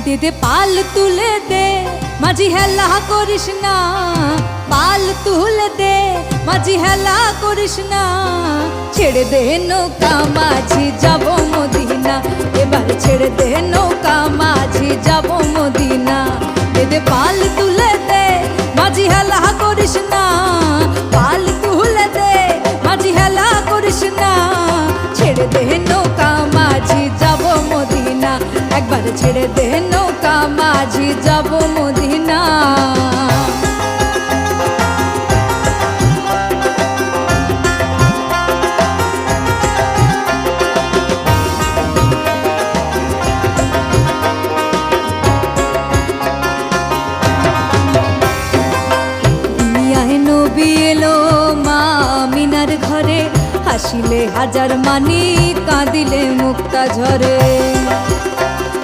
দে দে পাল তুলে দে মাঝি হেলা করিস না, পাল তুলে দে মাঝি হেলা করিস না। ছেড়ে দে নৌকা মাঝি যাব মদিনা, এবার ছেড়ে দে নৌকা মাঝি যাব মদিনা। দে দে পাল তুলে দে মাঝি হেলা করিস না, পাল তুলে দে মাঝি হেলা করিস না। ছেড়ে দে নৌকা মাঝি যাব মদিনা, একবার ছেড়ে দে নৌকা মাঝি যাব মদিনা। দুনিয়ায় নবী এলো মা আমিনার ঘরে, হাসিলে হাজার মানি কাঁদিলে মুক্তা ঝরে।